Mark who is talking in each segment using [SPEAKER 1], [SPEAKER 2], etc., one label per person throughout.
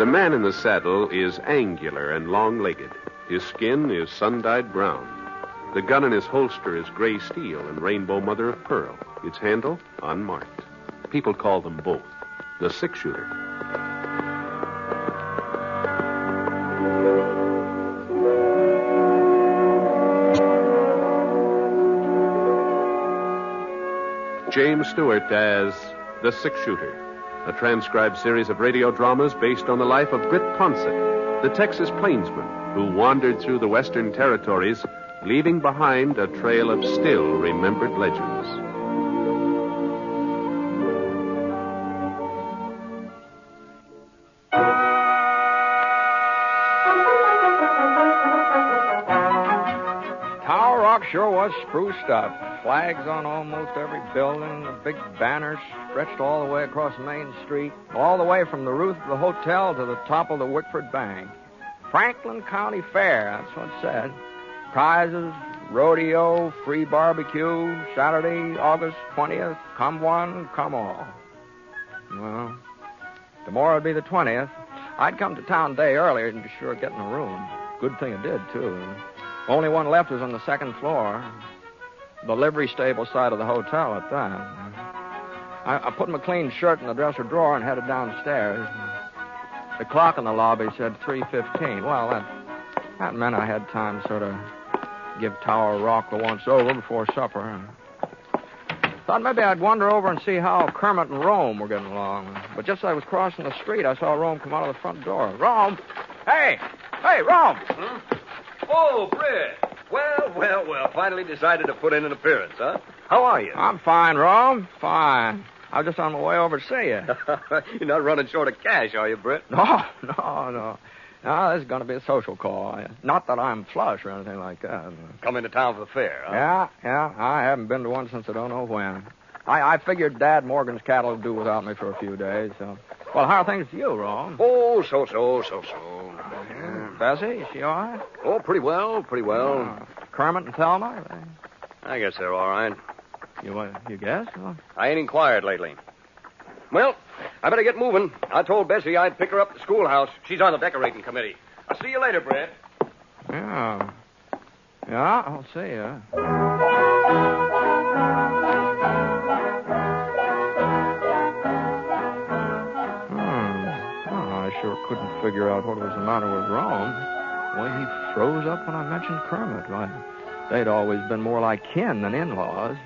[SPEAKER 1] The man in the saddle is angular and long-legged. His skin is sun-dyed brown. The gun in his holster is gray steel and rainbow mother of pearl. Its handle, unmarked. People call them both the six-shooter. James Stewart as the six-shooter, a transcribed series of radio dramas based on the life of Britt Ponsett, the Texas plainsman who wandered through the western territories, leaving behind a trail of still-remembered legends.
[SPEAKER 2] Tower Rock sure was spruced up. Flags on almost every building, the big banners stretched all the way across Main Street, all the way from the roof of the hotel to the top of the Wickford Bank. Franklin County Fair, that's what it said. Prizes, rodeo, free barbecue, Saturday, August 20th, come one, come all. Well, tomorrow would be the 20th. I'd come to town a day earlier and be sure of getting a room. Good thing I did, too. Only one left was on the second floor. The livery stable side of the hotel at that. I put my clean shirt in the dresser drawer and headed downstairs. The clock in the lobby said 3:15. Well, that meant I had time to sort of give Tower Rock the once-over before supper. Thought maybe I'd wander over and see how Kermit and Rome were getting along. But just as I was crossing the street, I saw Rome come out of the front door. Rome! Hey! Hey, Rome!
[SPEAKER 3] Huh? Oh, Britt. Well. Finally decided to put in an appearance, huh? How are you?
[SPEAKER 2] I'm fine, Rome. Fine. I was just on my way over to see you.
[SPEAKER 3] You're not running short of cash, are you, Britt?
[SPEAKER 2] No. No, this is going to be a social call. Not that I'm flush or anything like that.
[SPEAKER 3] Come into town for the fair, huh?
[SPEAKER 2] Yeah. I haven't been to one since I don't know when. I figured Dad Morgan's cattle would do without me for a few days, so... Well, how are things to you, Rome?
[SPEAKER 3] Oh, so.
[SPEAKER 2] Bessie, is she all right?
[SPEAKER 3] Oh, pretty well.
[SPEAKER 2] Kermit and Thelma?
[SPEAKER 3] I guess they're all right.
[SPEAKER 2] You guess? Well...
[SPEAKER 3] I ain't inquired lately. Well, I better get moving. I told Bessie I'd pick her up at the schoolhouse. She's on the decorating committee. I'll see you later, Brett.
[SPEAKER 2] Yeah, I'll see you. I sure couldn't figure out what was the matter with Rome. The way he froze up when I mentioned Kermit. Why, they'd always been more like kin than in-laws.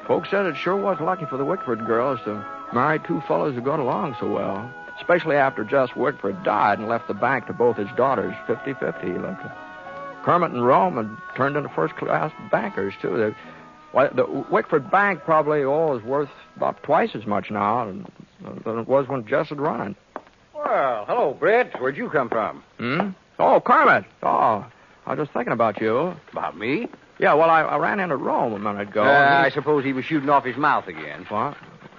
[SPEAKER 2] Folks said it sure was lucky for the Wickford girls to marry two fellows who got along so well, especially after Jess Wickford died and left the bank to both his daughters, 50-50. Kermit and Rome had turned into first-class bankers, too. The Wickford Bank probably is worth about twice as much now than it was when Jess had run it.
[SPEAKER 4] Well, hello, Britt. Where'd you come from?
[SPEAKER 2] Oh, Kermit. Oh, I was just thinking about you.
[SPEAKER 4] About me?
[SPEAKER 2] Yeah, well, I ran into Rome a minute ago.
[SPEAKER 4] I suppose he was shooting off his mouth again.
[SPEAKER 2] What?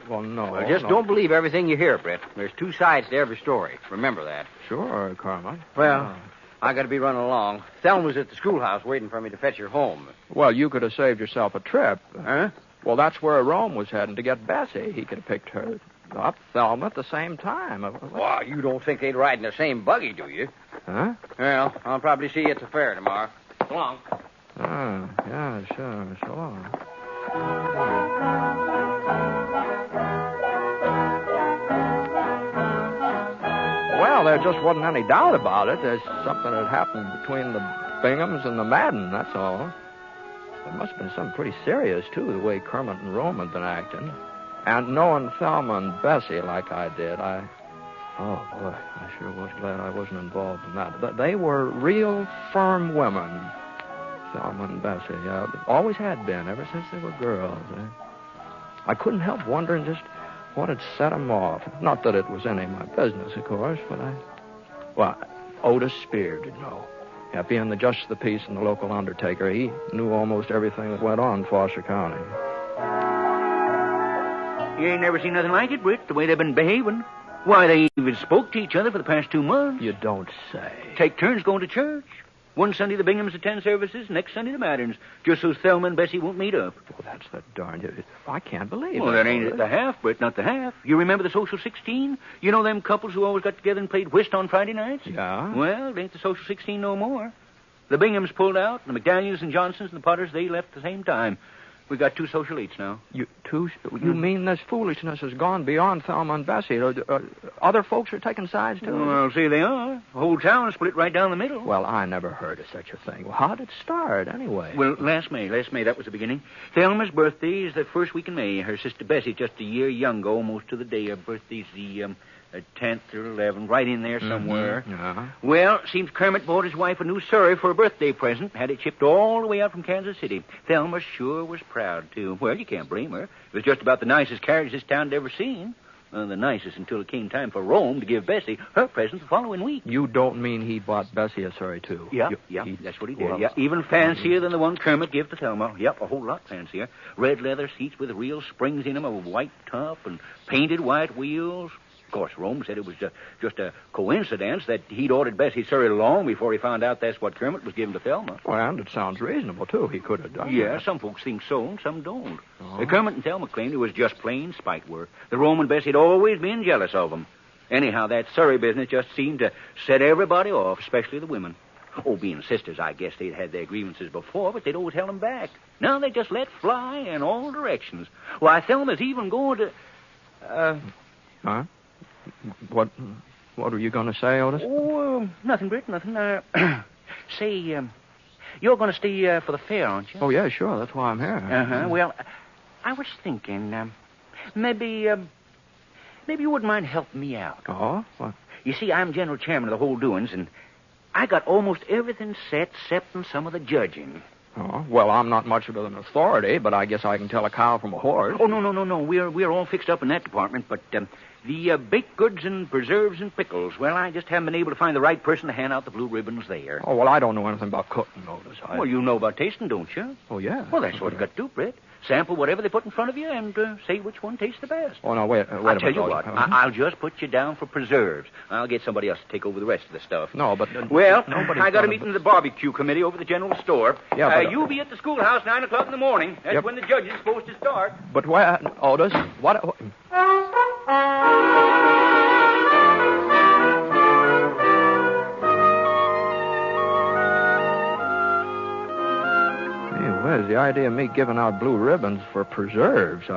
[SPEAKER 2] Well, no.
[SPEAKER 4] Well, just don't believe everything you hear, Britt. There's two sides to every story. Remember that.
[SPEAKER 2] Sure, Kermit.
[SPEAKER 4] Well, I got to be running along. Thelma's at the schoolhouse waiting for me to fetch her home.
[SPEAKER 2] Well, you could have saved yourself a trip.
[SPEAKER 4] Huh?
[SPEAKER 2] Well, that's where Rome was heading to get Bessie. He could have picked her up Thelma at the same time.
[SPEAKER 4] Well, you don't think they'd ride in the same buggy, do you?
[SPEAKER 2] Huh?
[SPEAKER 4] Well, I'll probably see you at the fair tomorrow. So long.
[SPEAKER 2] Yeah, sure. So long. Well, there just wasn't any doubt about it. There's something that happened between the Binghams and the Madden, that's all. It must have been something pretty serious, too, the way Kermit and Rome had been acting. And knowing Thelma and Bessie like I did, oh, boy, I sure was glad I wasn't involved in that. They were real firm women, Thelma and Bessie. Yeah, always had been, ever since they were girls. I couldn't help wondering just what had set them off. Not that it was any of my business, of course, but Otis Spear did know. Yeah, being the justice of the peace and the local undertaker, he knew almost everything that went on in Foster County.
[SPEAKER 5] You ain't never seen nothing like it, Britt, the way they've been behaving. Why, they even spoke to each other for the past 2 months.
[SPEAKER 2] You don't say.
[SPEAKER 5] Take turns going to church. One Sunday the Binghams attend services, next Sunday the Matterns, just so Thelma and Bessie won't meet up.
[SPEAKER 2] Well, that's the darn... I can't believe it.
[SPEAKER 5] Well, that ain't the half, Britt, not the half. You remember the Social 16? You know them couples who always got together and played whist on Friday nights?
[SPEAKER 2] Yeah?
[SPEAKER 5] Well, it ain't the Social 16 no more. The Binghams pulled out, the McDaniels and Johnsons and the Potters, they left at the same time. We got 2 social 8s now.
[SPEAKER 2] You mean this foolishness has gone beyond Thelma and Bessie? Other folks are taking sides, too?
[SPEAKER 5] Well, see, they are. The whole town split right down the middle.
[SPEAKER 2] Well, I never heard of such a thing. Well, how did it start, anyway?
[SPEAKER 5] Well, last May, that was the beginning. Thelma's birthday is the first week in May. Her sister Bessie, just a year younger, almost to the day. Her birthday's the 10th or 11th, right in there somewhere.
[SPEAKER 2] Mm-hmm. Uh-huh.
[SPEAKER 5] Well, seems Kermit bought his wife a new Surrey for a birthday present. Had it shipped all the way out from Kansas City. Thelma sure was proud, too. Well, you can't blame her. It was just about the nicest carriage this town had ever seen. The nicest until it came time for Rome to give Bessie her present the following week.
[SPEAKER 2] You don't mean he bought Bessie a Surrey, too?
[SPEAKER 5] Yeah, that's what he did. Yeah, even fancier than the one Kermit gave to Thelma. Yep, a whole lot fancier. Red leather seats with real springs in them, a white top, and painted white wheels. Of course, Rome said it was just a coincidence that he'd ordered Bessie Surrey long before he found out that's what Kermit was giving to Thelma.
[SPEAKER 2] Well, and it sounds reasonable, too. He could have done
[SPEAKER 5] Yeah,
[SPEAKER 2] that.
[SPEAKER 5] some folks think so, and some don't. Kermit and Thelma claimed it was just plain spite work. The Rome and Bessie had always been jealous of them. Anyhow, that Surrey business just seemed to set everybody off, especially the women. Oh, being sisters, I guess they'd had their grievances before, but they'd always held them back. Now they just let fly in all directions. Why, Thelma's even going to...
[SPEAKER 2] Huh? What were you going to say, Otis?
[SPEAKER 5] Oh, nothing, Britt, nothing. Say, you're going to stay for the fair, aren't you?
[SPEAKER 2] Oh, yeah, sure. That's why I'm here.
[SPEAKER 5] Uh-huh. Well, I was thinking, maybe you wouldn't mind helping me out.
[SPEAKER 2] Oh? What?
[SPEAKER 5] You see, I'm general chairman of the whole doings, and I got almost everything set, excepting some of the judging.
[SPEAKER 2] Oh, well, I'm not much of an authority, but I guess I can tell a cow from a horse.
[SPEAKER 5] Oh, no. We're all fixed up in that department, but the baked goods and preserves and pickles, well, I just haven't been able to find the right person to hand out the blue ribbons there.
[SPEAKER 2] Oh, well, I don't know anything about cooking, Otis.
[SPEAKER 5] Well, you know about tasting, don't you?
[SPEAKER 2] Oh, yeah.
[SPEAKER 5] Well, that's what you got to do, Britt. Sample whatever they put in front of you and say which one tastes the best.
[SPEAKER 2] Oh, no, wait a minute.
[SPEAKER 5] I'll tell you what. I'll just put you down for preserves. I'll get somebody else to take over the rest of the stuff.
[SPEAKER 2] No, but...
[SPEAKER 5] Well, I got a meeting of the barbecue committee over the general store.
[SPEAKER 2] Yeah, but...
[SPEAKER 5] you'll be at the schoolhouse 9 o'clock in the morning. That's when the judge is supposed to start.
[SPEAKER 2] But where... Otis, what... Where's the idea of me giving out blue ribbons for preserves?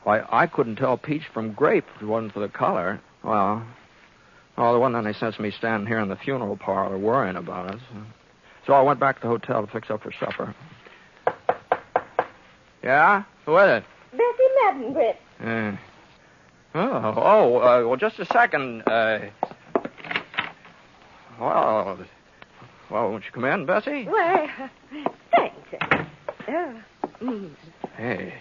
[SPEAKER 2] I couldn't tell peach from grape if it wasn't for the color. Well, there wasn't any sense of me standing here in the funeral parlor worrying about it. So I went back to the hotel to fix up for supper. Yeah? Who is it?
[SPEAKER 6] Bessie Madden, Britt.
[SPEAKER 2] Well, just a second. Well, won't you come in, Bessie?
[SPEAKER 6] Why, thanks.
[SPEAKER 2] Hey.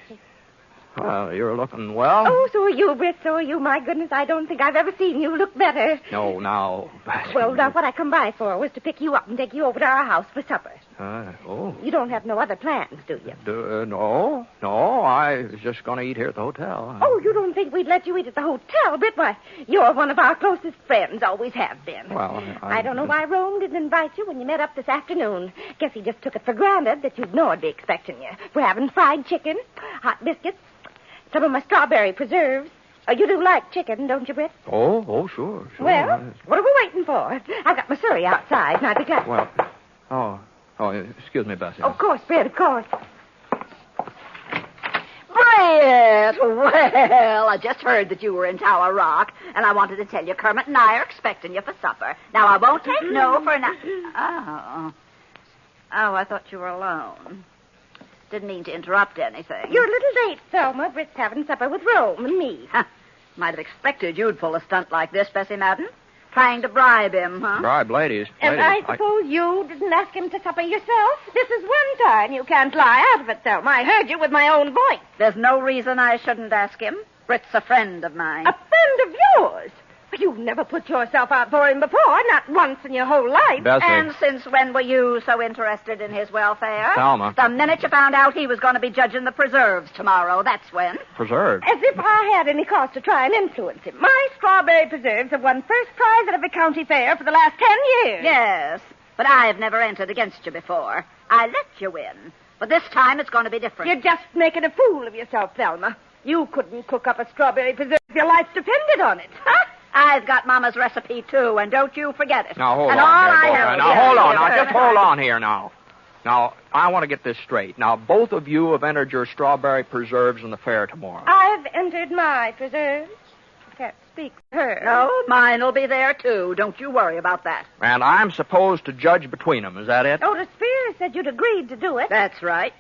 [SPEAKER 2] Well, you're looking well.
[SPEAKER 6] Oh, so are you, Britt, so are you. My goodness, I don't think I've ever seen you look better.
[SPEAKER 2] No, now, Bessie.
[SPEAKER 6] Well, now, what I come by for was to pick you up and take you over to our house for supper.
[SPEAKER 2] Oh.
[SPEAKER 6] You don't have no other plans, do you?
[SPEAKER 2] No. I was just going to eat here at the hotel.
[SPEAKER 6] Oh, you don't think we'd let you eat at the hotel, Britt? Why, you're one of our closest friends, always have been.
[SPEAKER 2] Well,
[SPEAKER 6] I don't know why Rome didn't invite you when you met up this afternoon. Guess he just took it for granted that you'd know I'd be expecting you. We're having fried chicken, hot biscuits, some of my strawberry preserves. You do like chicken, don't you, Britt?
[SPEAKER 2] Oh, sure.
[SPEAKER 6] Well, what are we waiting for? I've got my Surrey outside, and I'd be glad...
[SPEAKER 2] Well, excuse me, Bessie.
[SPEAKER 6] Of course, Britt, of course.
[SPEAKER 7] Britt! Well, I just heard that you were in Tower Rock, and I wanted to tell you Kermit and I are expecting you for supper. Now, I won't take no for an... Oh, I thought you were alone. Didn't mean to interrupt anything.
[SPEAKER 6] You're a little late, Thelma. Britt's having supper with Rome and me.
[SPEAKER 7] Might have expected you'd pull a stunt like this, Bessie Madden. Trying to bribe him, huh?
[SPEAKER 2] Bribe ladies.
[SPEAKER 6] And I suppose you didn't ask him to supper yourself? This is one time you can't lie out of it, Thelma. I heard you with my own voice.
[SPEAKER 7] There's no reason I shouldn't ask him. Britt's a friend of mine.
[SPEAKER 6] A friend of yours? You've never put yourself out for him before, not once in your whole life.
[SPEAKER 2] Bessie.
[SPEAKER 7] And since when were you so interested in his welfare?
[SPEAKER 2] Thelma.
[SPEAKER 7] The minute you found out he was going to be judging the preserves tomorrow, that's when.
[SPEAKER 2] Preserves?
[SPEAKER 6] As if I had any cause to try and influence him. My strawberry preserves have won first prize at every county fair for the last 10 years.
[SPEAKER 7] Yes. But I've never entered against you before. I let you win. But this time it's going to be different.
[SPEAKER 6] You're just making a fool of yourself, Thelma. You couldn't cook up a strawberry preserve if your life depended on it.
[SPEAKER 7] Huh? I've got Mama's recipe, too, and don't you forget it.
[SPEAKER 2] Now, hold
[SPEAKER 7] and
[SPEAKER 2] on.
[SPEAKER 7] all
[SPEAKER 2] There,
[SPEAKER 7] I
[SPEAKER 2] both.
[SPEAKER 7] have
[SPEAKER 2] Now,
[SPEAKER 7] to
[SPEAKER 2] hold
[SPEAKER 7] do
[SPEAKER 2] on.
[SPEAKER 7] is-
[SPEAKER 2] Now, just hold on here now. Now, I want to get this straight. Now, both of you have entered your strawberry preserves in the fair tomorrow.
[SPEAKER 6] I've entered my preserves. I can't speak for her.
[SPEAKER 7] No, mine will be there, too. Don't you worry about that.
[SPEAKER 2] And I'm supposed to judge between them. Is that it?
[SPEAKER 6] Otis Spears said you'd agreed to do it.
[SPEAKER 7] That's right.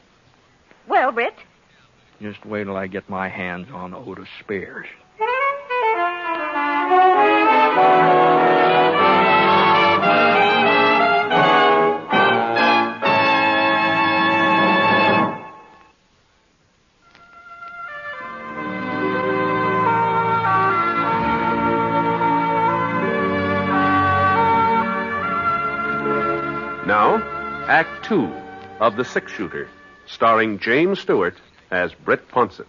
[SPEAKER 6] Well, Britt,
[SPEAKER 2] Just wait till I get my hands on Otis Spears.
[SPEAKER 1] Now, Act 2 of The Six Shooter, starring James Stewart as Britt Ponsett.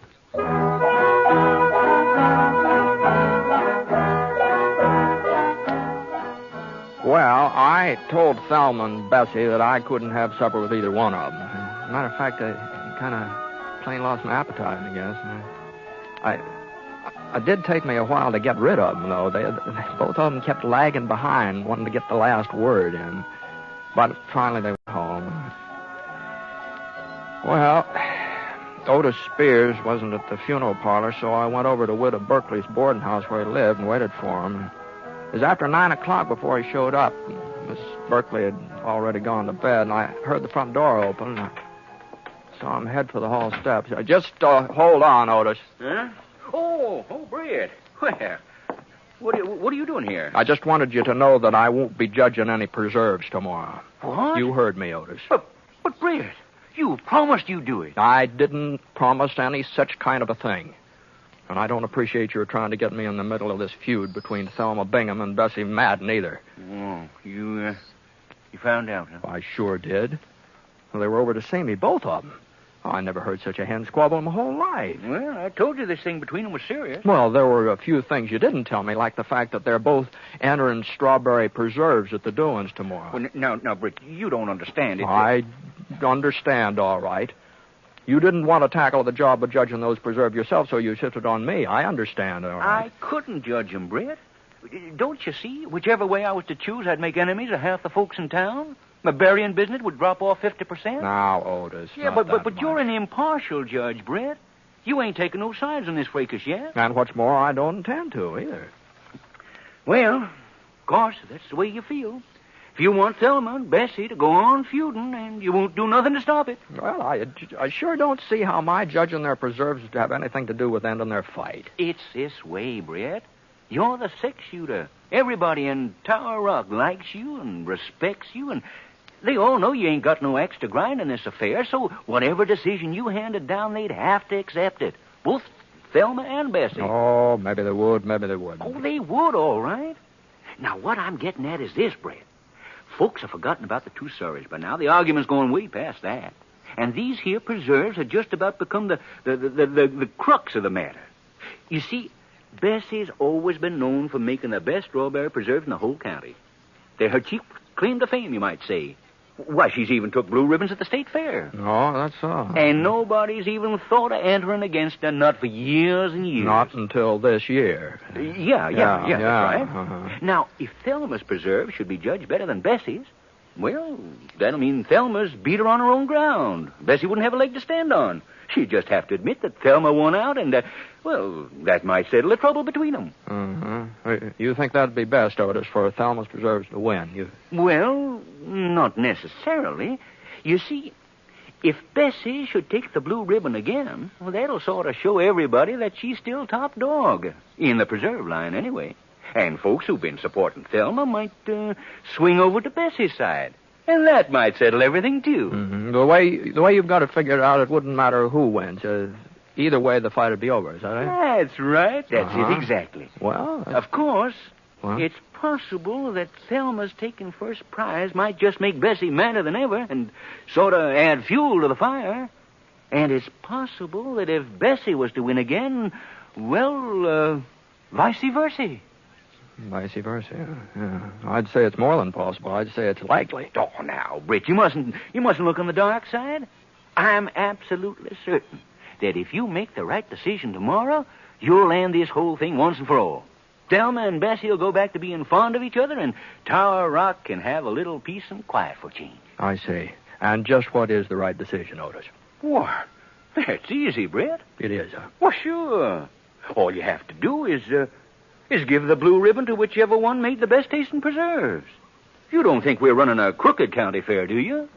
[SPEAKER 2] Well, I told Thelma and Bessie that I couldn't have supper with either one of them. Matter of fact, I kind of plain lost my appetite, I guess. I did take me a while to get rid of them, though. They both of them kept lagging behind, wanting to get the last word in. But finally they went home. Well, Otis Spears wasn't at the funeral parlor, so I went over to Widow Berkeley's boarding house where he lived and waited for him. It was after 9 o'clock before he showed up. Miss Berkeley had already gone to bed, and I heard the front door open, and I saw him head for the hall steps. Just hold on, Otis.
[SPEAKER 5] Huh? Oh, Britt. Where? What are you doing here?
[SPEAKER 2] I just wanted you to know that I won't be judging any preserves tomorrow.
[SPEAKER 5] What?
[SPEAKER 2] You heard me, Otis.
[SPEAKER 5] But Britt, you promised you'd do it.
[SPEAKER 2] I didn't promise any such kind of a thing. And I don't appreciate your trying to get me in the middle of this feud between Thelma Bingham and Bessie Madden either.
[SPEAKER 5] Oh, you found out, huh?
[SPEAKER 2] I sure did. Well, they were over to see me, both of them. Oh, I never heard such a hen squabble in my whole life.
[SPEAKER 5] Well, I told you this thing between them was serious.
[SPEAKER 2] Well, there were a few things you didn't tell me, like the fact that they're both entering strawberry preserves at the doings tomorrow.
[SPEAKER 5] Well, now, Britt, you don't understand it.
[SPEAKER 2] I understand, all right. You didn't want to tackle the job of judging those preserves yourself, so you shifted on me. I understand, all right.
[SPEAKER 5] I couldn't judge them, Britt. Don't you see? Whichever way I was to choose, I'd make enemies of half the folks in town. My burying business would drop off 50%.
[SPEAKER 2] Now, Otis.
[SPEAKER 5] Yeah, but you're an impartial judge, Britt. You ain't taking no sides on this fracas yet.
[SPEAKER 2] And what's more, I don't intend to, either.
[SPEAKER 5] Well, of course, that's the way you feel. If you want Thelma and Bessie to go on feuding, and you won't do nothing to stop it.
[SPEAKER 2] Well, I sure don't see how my judging their preserves would have anything to do with ending their fight.
[SPEAKER 5] It's this way, Britt. You're the six-shooter. Everybody in Tower Rock likes you and respects you, and they all know you ain't got no axe to grind in this affair, so whatever decision you handed down, they'd have to accept it. Both Thelma and Bessie.
[SPEAKER 2] Oh, maybe they would, maybe they wouldn't.
[SPEAKER 5] Oh, they would, all right. Now, what I'm getting at is this, Brett. Folks have forgotten about the two Surreys by now. The argument's going way past that. And these here preserves have just about become the crux of the matter. You see, Bessie's always been known for making the best strawberry preserves in the whole county. They're her chief claim to fame, you might say. Why, she's even took blue ribbons at the state fair.
[SPEAKER 2] Oh, that's so.
[SPEAKER 5] And nobody's even thought of entering against her, not for years and years.
[SPEAKER 2] Not until this year.
[SPEAKER 5] Yeah, that's right.
[SPEAKER 2] Uh-huh.
[SPEAKER 5] Now, if Thelma's preserve should be judged better than Bessie's, well, that'll mean Thelma's beat her on her own ground. Bessie wouldn't have a leg to stand on. She'd just have to admit that Thelma won out, and, that might settle the trouble between them.
[SPEAKER 2] Uh-huh. You think that'd be best, Otis, for Thelma's preserves to win?
[SPEAKER 5] Well, not necessarily. You see, if Bessie should take the blue ribbon again, well, that'll sort of show everybody that she's still top dog. In the preserve line, anyway. And folks who've been supporting Thelma might swing over to Bessie's side. And that might settle everything, too.
[SPEAKER 2] Mm-hmm. The way you've got it figured out, it wouldn't matter who wins. Either way, the fight would be over, is that right?
[SPEAKER 5] That's right. That's it, exactly.
[SPEAKER 2] Well...
[SPEAKER 5] Of course,
[SPEAKER 2] What?
[SPEAKER 5] It's possible that Thelma's taking first prize might just make Bessie madder than ever and sort of add fuel to the fire. And it's possible that if Bessie was to win again, well, vice versa.
[SPEAKER 2] Vice versa, yeah. I'd say it's more than possible. I'd say it's likely.
[SPEAKER 5] Oh, now, Britt, you mustn't look on the dark side. I'm absolutely certain that if you make the right decision tomorrow, you'll end this whole thing once and for all. Thelma and Bessie will go back to being fond of each other, and Tower Rock can have a little peace and quiet for a change.
[SPEAKER 2] I see. And just what is the right decision, Otis?
[SPEAKER 5] What? That's easy, Britt.
[SPEAKER 2] It is, huh?
[SPEAKER 5] Well, sure. All you have to do is give the blue ribbon to whichever one made the best tasting preserves. You don't think we're running a crooked county fair, do you?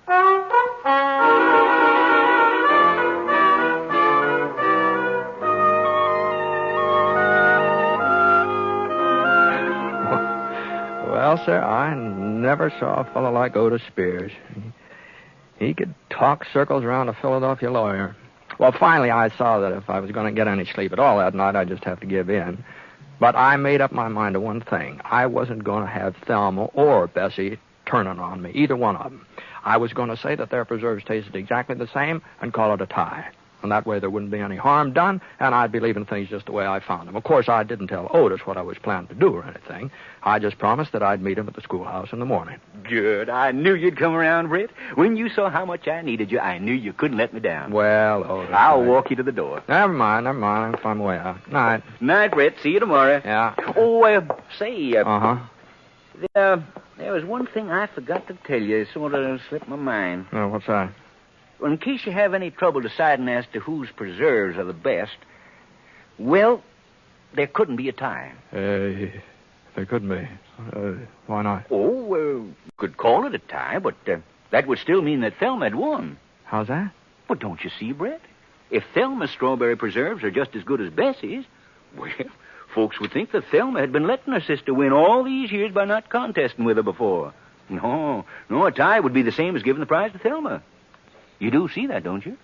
[SPEAKER 2] Well, sir, I never saw a fellow like Otis Spears. He could talk circles around a Philadelphia lawyer. Well, finally, I saw that if I was going to get any sleep at all that night, I'd just have to give in. But I made up my mind to one thing. I wasn't going to have Thelma or Bessie turning on me, either one of them. I was going to say that their preserves tasted exactly the same and call it a tie. And that way there wouldn't be any harm done, and I'd be leaving things just the way I found them. Of course, I didn't tell Otis what I was planning to do or anything. I just promised that I'd meet him at the schoolhouse in the morning.
[SPEAKER 5] Good. I knew you'd come around, Britt. When you saw how much I needed you, I knew you couldn't let me down.
[SPEAKER 2] Well, Otis...
[SPEAKER 5] I'll walk you to the door.
[SPEAKER 2] Never mind. I'm on my way out. Night.
[SPEAKER 5] Night, Britt. See you tomorrow.
[SPEAKER 2] Yeah.
[SPEAKER 5] Oh, say...
[SPEAKER 2] Uh-huh.
[SPEAKER 5] There was one thing I forgot to tell you. It sort of slipped my mind.
[SPEAKER 2] Oh, what's that?
[SPEAKER 5] In case you have any trouble deciding as to whose preserves are the best, well, there couldn't be a tie.
[SPEAKER 2] There couldn't be. Why not?
[SPEAKER 5] Oh, could call it a tie, but that would still mean that Thelma had won.
[SPEAKER 2] How's that?
[SPEAKER 5] Well, don't you see, Brett? If Thelma's strawberry preserves are just as good as Bessie's, well, folks would think that Thelma had been letting her sister win all these years by not contesting with her before. No, a tie would be the same as giving the prize to Thelma. You do see that, don't you?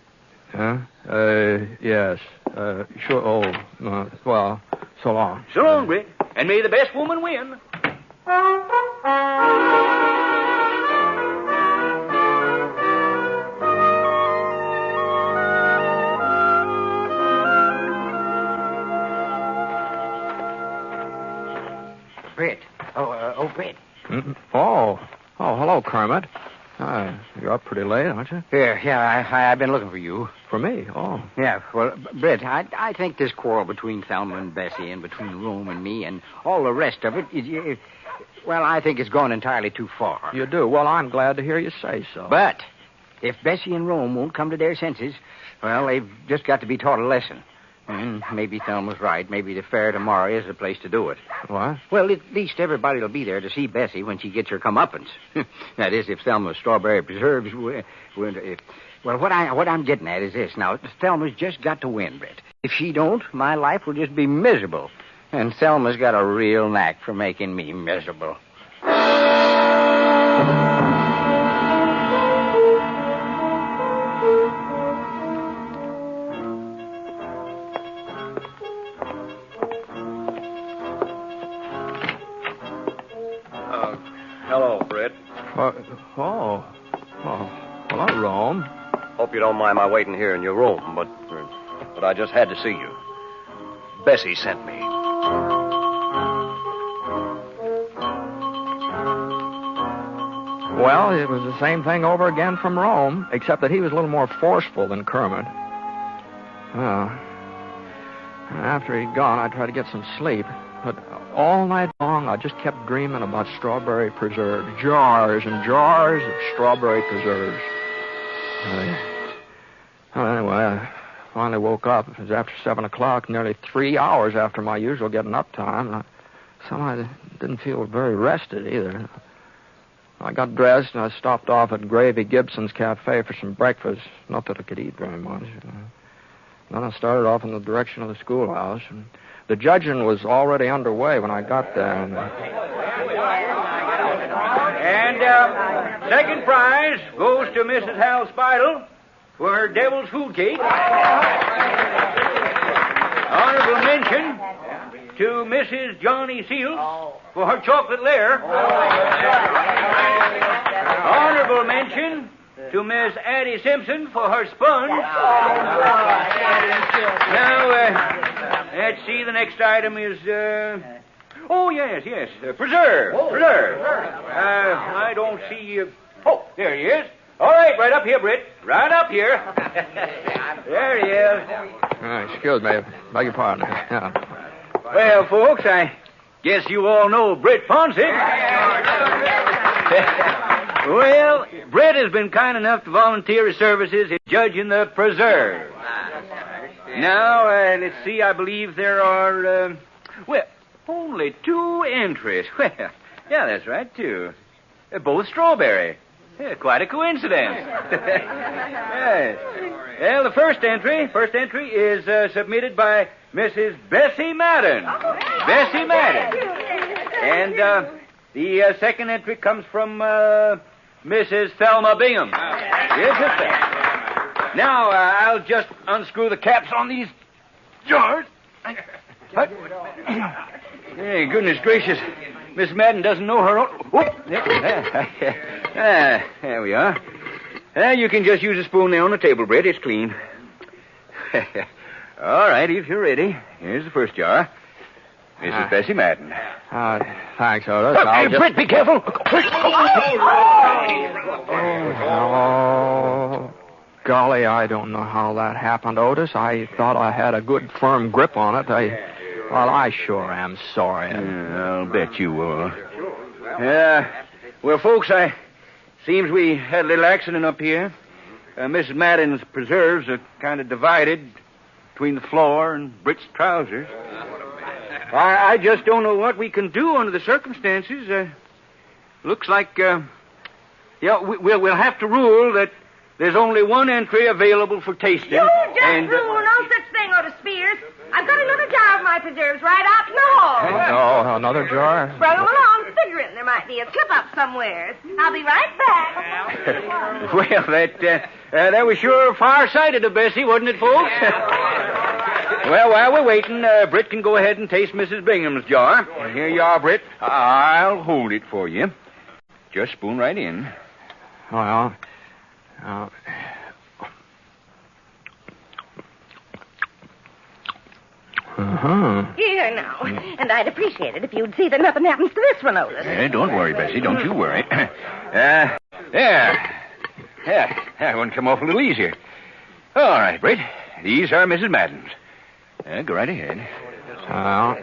[SPEAKER 2] Yes. Sure. Oh, well, so long.
[SPEAKER 5] So long, Britt. And may the best woman win.
[SPEAKER 4] Britt. Britt.
[SPEAKER 2] Oh, hello, Kermit. You're up pretty late, aren't you?
[SPEAKER 4] Yeah, I've been looking for you.
[SPEAKER 2] For me? Oh.
[SPEAKER 4] Yeah, well, Britt, I think this quarrel between Thelma and Bessie and between Rome and me and all the rest of it, well, I think it's gone entirely too far.
[SPEAKER 2] You do? Well, I'm glad to hear you say so.
[SPEAKER 4] But if Bessie and Rome won't come to their senses, well, they've just got to be taught a lesson. And maybe Thelma's right. Maybe the fair tomorrow is the place to do it.
[SPEAKER 2] What?
[SPEAKER 4] Well, at least everybody will be there to see Bessie when she gets her comeuppance. That is, if Thelma's strawberry preserves... Well, what I'm getting at is this. Now, Thelma's just got to win, Britt. If she don't, my life will just be miserable. And Thelma's got a real knack for making me miserable.
[SPEAKER 3] Hello, Britt.
[SPEAKER 2] Hello, Rome.
[SPEAKER 3] Hope you don't mind my waiting here in your room, but I just had to see you. Bessie sent me.
[SPEAKER 2] Well, it was the same thing over again from Rome, except that he was a little more forceful than Kermit. After he'd gone, I tried to get some sleep, but all night long, I just kept dreaming about strawberry preserves. Jars and jars of strawberry preserves. Anyway, I finally woke up. It was after 7 o'clock, nearly 3 hours after my usual getting up time. And somehow I didn't feel very rested either. I got dressed and I stopped off at Gravy Gibson's Cafe for some breakfast. Not that I could eat very much. Then I started off in the direction of the schoolhouse. And the judging was already underway when I got there.
[SPEAKER 5] And second prize goes to Mrs. Hal Spidle for her devil's food cake. Honorable mention to Mrs. Johnny Seals for her chocolate lair. Honorable mention to Miss Addie Simpson for her sponge. Now, let's see, the next item is... Oh, yes. Preserve. I don't see... Oh, there he is. All right up here, Britt. Right up here. There he is.
[SPEAKER 2] Excuse me. Beg your pardon. Yeah.
[SPEAKER 5] Well, folks, I guess you all know Britt Ponset. Well, Britt has been kind enough to volunteer his services in judging the preserve. Now, let's see, I believe there are, only 2 entries. Well, yeah, that's right, 2. Both strawberry. Yeah, quite a coincidence. Yes. Well, the first entry is submitted by Mrs. Bessie Madden. Bessie Madden. And the second entry comes from Mrs. Thelma Bingham. Yes, sister. Now, I'll just unscrew the caps on these jars. Hey, goodness gracious. Miss Madden doesn't know her own... Whoop! There we are. You can just use a spoon there on the table, Britt. It's clean. All right, if you're ready. Here's the first jar. Mrs. Bessie Madden.
[SPEAKER 2] Thanks, Otis.
[SPEAKER 5] Hey, Britt, be careful.
[SPEAKER 2] Oh, golly, I don't know how that happened, Otis. I thought I had a good, firm grip on it. I sure am sorry.
[SPEAKER 5] I'll bet you will. Well, folks, seems we had a little accident up here. Mrs. Madden's preserves are kind of divided between the floor and Britt's trousers. I just don't know what we can do under the circumstances. Looks like, we'll have to rule that there's only 1 entry available for tasting.
[SPEAKER 6] You just rule no such thing, Otis Spears. I've got another jar of my preserves right out in the hall.
[SPEAKER 2] Oh, another jar?
[SPEAKER 6] Bring them along, figuring there might be a slip-up somewhere. I'll be right back.
[SPEAKER 5] Well, that was sure far-sighted of Bessie, wasn't it, folks? Well, while we're waiting, Britt can go ahead and taste Mrs. Bingham's jar. Here you are, Britt. I'll hold it for you. Just spoon right in.
[SPEAKER 2] Well,
[SPEAKER 6] Here now. And I'd appreciate it if you'd see that nothing happens to this one, Otis.
[SPEAKER 5] Don't worry, Bessie. Don't you worry. There. That one come off a little easier. All right, Britt. These are Mrs. Madden's. Go right ahead. Well,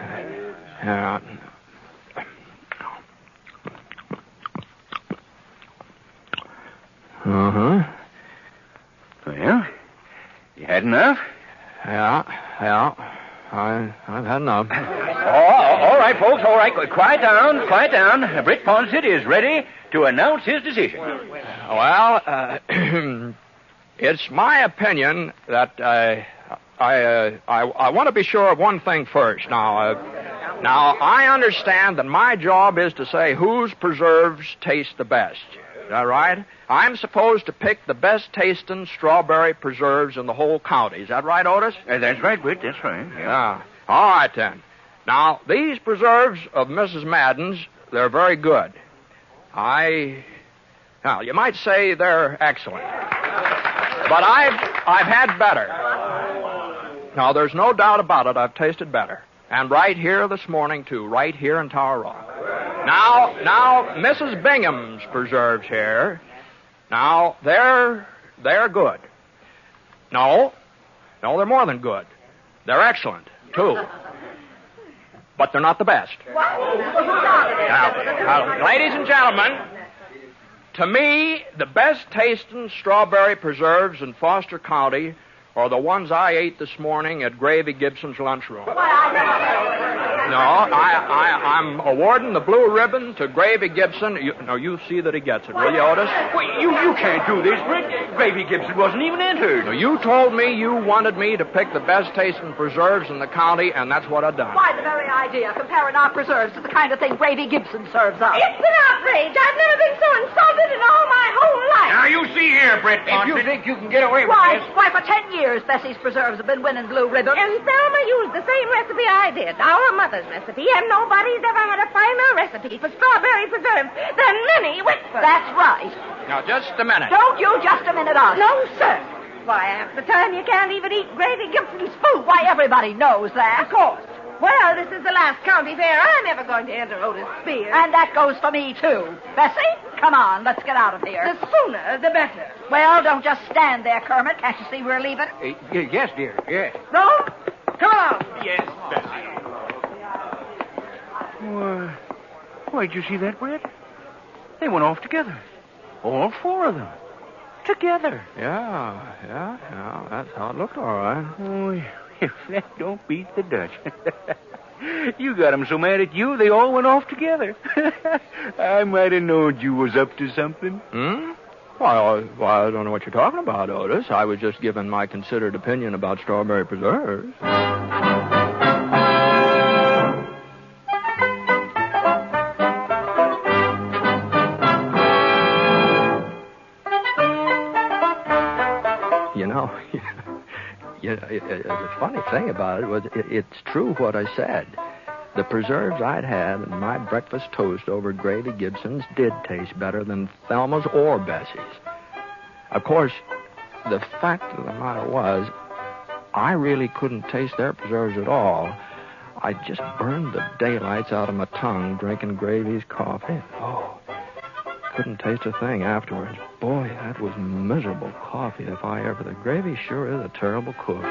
[SPEAKER 5] you had enough?
[SPEAKER 2] Yeah. I've had enough.
[SPEAKER 5] All right, folks, all right. Quiet down. Britt Ponset is ready to announce his decision.
[SPEAKER 2] Well, it's my opinion that I want to be sure of one thing first. Now, I understand that my job is to say whose preserves taste the best. Is that right? I'm supposed to pick the best tasting strawberry preserves in the whole county. Is that right, Otis?
[SPEAKER 5] That's right, Britt. That's right.
[SPEAKER 2] Yeah. All right, then. Now, these preserves of Mrs. Madden's, they're very good. Now, you might say they're excellent. But I've had better. Now, there's no doubt about it. I've tasted better. And right here this morning, too. Right here in Tower Rock. Now, Mrs. Bingham's preserves here, now, they're good. No, they're more than good. They're excellent, too. But they're not the best. Now, ladies and gentlemen, to me, the best tasting strawberry preserves in Foster County are the ones I ate this morning at Gravy Gibson's lunchroom. No, I'm awarding the blue ribbon to Gravy Gibson. You see that he gets it, will you, Otis?
[SPEAKER 5] Wait, you can't do this, Britt. Gravy Gibson wasn't even entered.
[SPEAKER 2] No, you told me you wanted me to pick the best tasting preserves in the county, and that's what I've done.
[SPEAKER 7] Why, the very idea, comparing our preserves to the kind of thing Gravy Gibson serves us.
[SPEAKER 6] It's an outrage. I've never been so insulted in all my whole life.
[SPEAKER 3] Now, you see here, Britt Ponset.
[SPEAKER 5] If you think you can get away with
[SPEAKER 7] Why,
[SPEAKER 5] this...
[SPEAKER 7] for 10 years, Bessie's preserves have been winning blue ribbons.
[SPEAKER 6] And Thelma used the same recipe I did, our mother's recipe, and nobody's ever had a finer recipe for strawberry preserves than Minnie Whitford.
[SPEAKER 7] That's right.
[SPEAKER 2] Now, just a minute.
[SPEAKER 7] Don't you just a minute us.
[SPEAKER 6] No, sir. Why, half the time you can't even eat Gravy Gibson's food.
[SPEAKER 7] Why, everybody knows that.
[SPEAKER 6] Of course.
[SPEAKER 8] Well, this is the last county fair I'm ever going to enter, Otis Spears.
[SPEAKER 7] And that goes for me, too. Bessie, come on, let's get out of here.
[SPEAKER 8] The sooner, the better.
[SPEAKER 7] Well, don't just stand there, Kermit. Can't you see we're leaving?
[SPEAKER 4] Yes, dear, yes.
[SPEAKER 8] No? Come on.
[SPEAKER 5] Yes, Bessie. Why, did you see that, Brett? They went off together. All four of them. Together.
[SPEAKER 2] Yeah. That's how it looked, all right.
[SPEAKER 5] Oh, if that don't beat the Dutch. You got 'em so mad at you, they all went off together. I might have known you was up to something.
[SPEAKER 2] Well, I don't know what you're talking about, Otis. I was just giving my considered opinion about strawberry preserves. You know, the funny thing about it was it's true what I said. The preserves I'd had and my breakfast toast over Gravy Gibson's did taste better than Thelma's or Bessie's. Of course, the fact of the matter was, I really couldn't taste their preserves at all. I just burned the daylights out of my tongue drinking Gravy's coffee. Oh, couldn't taste a thing afterwards. Boy, that was miserable coffee if I ever... The Gravy sure is a terrible cook.